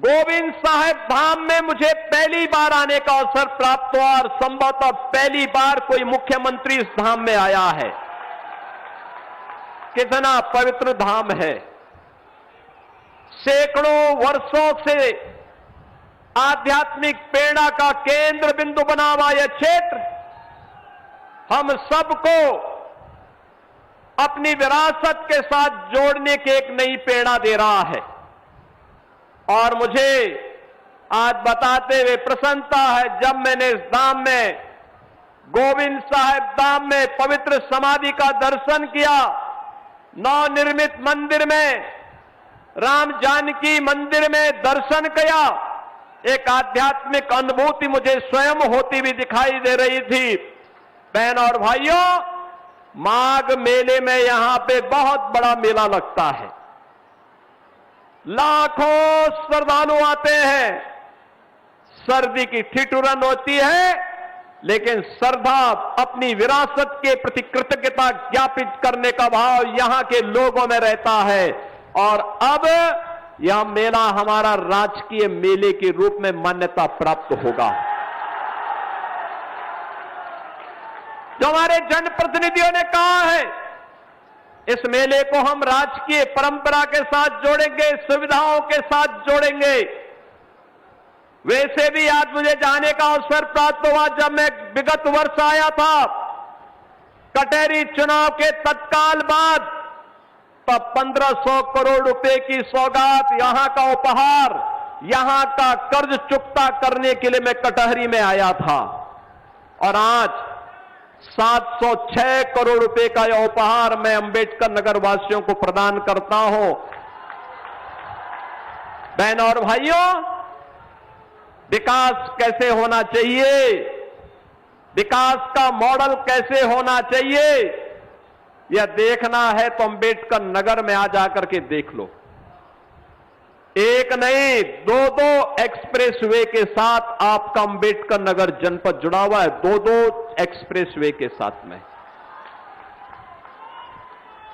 गोविंद साहिब धाम में मुझे पहली बार आने का अवसर प्राप्त हुआ और संभवतः पहली बार कोई मुख्यमंत्री इस धाम में आया है। कितना पवित्र धाम है। सैकड़ों वर्षों से आध्यात्मिक प्रेरणा का केंद्र बिंदु बना हुआ यह क्षेत्र हम सबको अपनी विरासत के साथ जोड़ने की एक नई प्रेरणा दे रहा है। और मुझे आज बताते हुए प्रसन्नता है, जब मैंने इस धाम में गोविंद साहिब धाम में पवित्र समाधि का दर्शन किया, नवनिर्मित मंदिर में, राम जानकी मंदिर में दर्शन किया, एक आध्यात्मिक अनुभूति मुझे स्वयं होती हुई दिखाई दे रही थी। बहन और भाइयों, माघ मेले में यहां पे बहुत बड़ा मेला लगता है। लाखों श्रद्धालु आते हैं। सर्दी की ठिठुरन होती है, लेकिन श्रद्धा, अपनी विरासत के प्रति कृतज्ञता ज्ञापित करने का भाव यहां के लोगों में रहता है। और अब यह मेला हमारा राजकीय मेले के रूप में मान्यता प्राप्त होगा। जो हमारे जनप्रतिनिधियों ने कहा है, इस मेले को हम राजकीय परंपरा के साथ जोड़ेंगे, सुविधाओं के साथ जोड़ेंगे। वैसे भी आज मुझे जाने का अवसर प्राप्त हुआ, जब मैं विगत वर्ष आया था कटेरी चुनाव के तत्काल बाद, तब 1500 करोड़ रुपए की सौगात, यहां का उपहार, यहां का कर्ज चुकता करने के लिए मैं कटहरी में आया था। और आज 706 करोड़ रुपए का यह उपहार मैं अंबेडकर नगर वासियों को प्रदान करता हूं। बहनों और भाइयों, विकास कैसे होना चाहिए, विकास का मॉडल कैसे होना चाहिए, यह देखना है तो अंबेडकर नगर में आ जाकर के देख लो। एक नहीं, दो एक्सप्रेसवे के साथ आपका अंबेडकर नगर जनपद जुड़ा हुआ है, दो एक्सप्रेसवे के साथ में।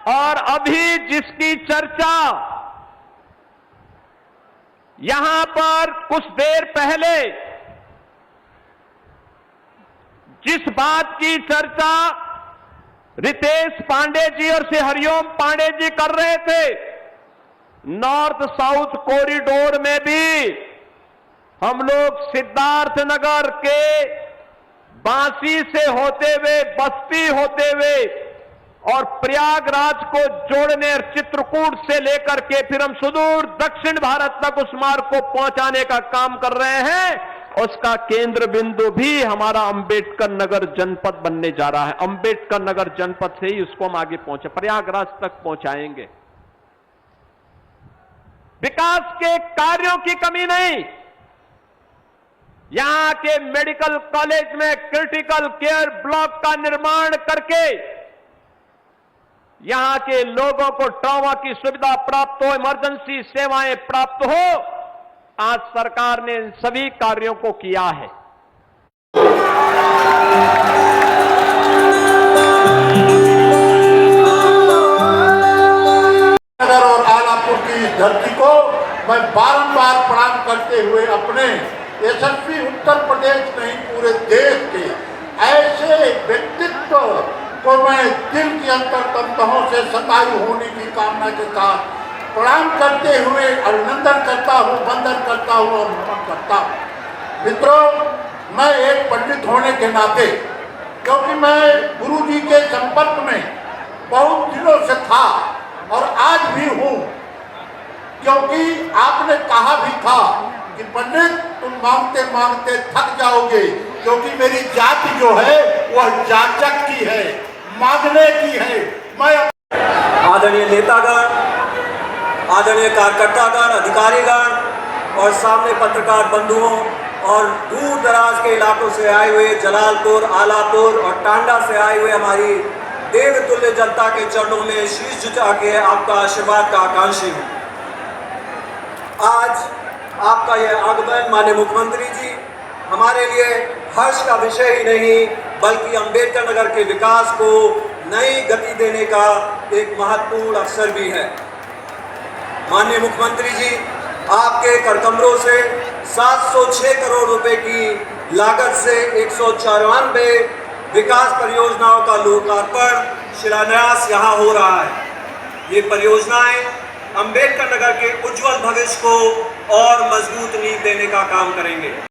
और अभी जिसकी चर्चा यहां पर कुछ देर पहले, जिस बात की चर्चा रितेश पांडे जी और श्री हरिओम पांडे जी कर रहे थे, नॉर्थ साउथ कॉरिडोर में भी हम लोग सिद्धार्थनगर के बांसी से होते हुए, बस्ती होते हुए और प्रयागराज को जोड़ने और चित्रकूट से लेकर के फिर हम सुदूर दक्षिण भारत तक उस मार्ग को पहुंचाने का काम कर रहे हैं। उसका केंद्र बिंदु भी हमारा अंबेडकर नगर जनपद बनने जा रहा है। अंबेडकर नगर जनपद से ही उसको हम आगे पहुंचे, प्रयागराज तक पहुंचाएंगे। विकास के कार्यों की कमी नहीं। यहां के मेडिकल कॉलेज में क्रिटिकल केयर ब्लॉक का निर्माण करके यहां के लोगों को ट्रॉमा की सुविधा प्राप्त हो, इमरजेंसी सेवाएं प्राप्त हो, आज सरकार ने इन सभी कार्यों को किया है। और आलापुर की धरती को मैं बारंबार प्रणाम करते हुए अपने यशस्वी उत्तर प्रदेश नहीं पूरे देश के ऐसे व्यक्तित्व को मैं दिल की अंतर्तंतुओं से सताई होने की कामना के साथ प्रणाम करते हुए अभिनंदन करता हूँ, वंदन करता हूँ और नमन करता हूँ। मित्रों, मैं एक पंडित होने के नाते, क्योंकि मैं गुरु जी के संपर्क में बहुत दिनों से था और आज भी हूँ, क्योंकि आपने कहा भी था कि पंडित तुम मांगते मांगते थक जाओगे, क्योंकि मेरी जाति जो है वह जाचक की है, मांगने की है। मैं आदरणीय नेतागण, आदरणीय कार्यकर्तागण, अधिकारीगण और सामने पत्रकार बंधुओं और दूर दराज के इलाकों से आए हुए जलालपुर, आलापुर और टांडा से आए हुए हमारी देवतुल्य जनता के चरणों में शीश झुका के आपका आशीर्वाद का आकांक्षी हूँ। आज आपका यह आगमन माननीय मुख्यमंत्री जी हमारे लिए हर्ष का विषय ही नहीं, बल्कि अंबेडकर नगर के विकास को नई गति देने का एक महत्वपूर्ण अवसर भी है। माननीय मुख्यमंत्री जी, आपके करकमरों से 706 करोड़ रुपए की लागत से 194 विकास परियोजनाओं का लोकार्पण शिलान्यास यहाँ हो रहा है। ये परियोजनाएं अंबेडकर नगर के उज्जवल भविष्य को और मजबूत नींव देने का काम करेंगे।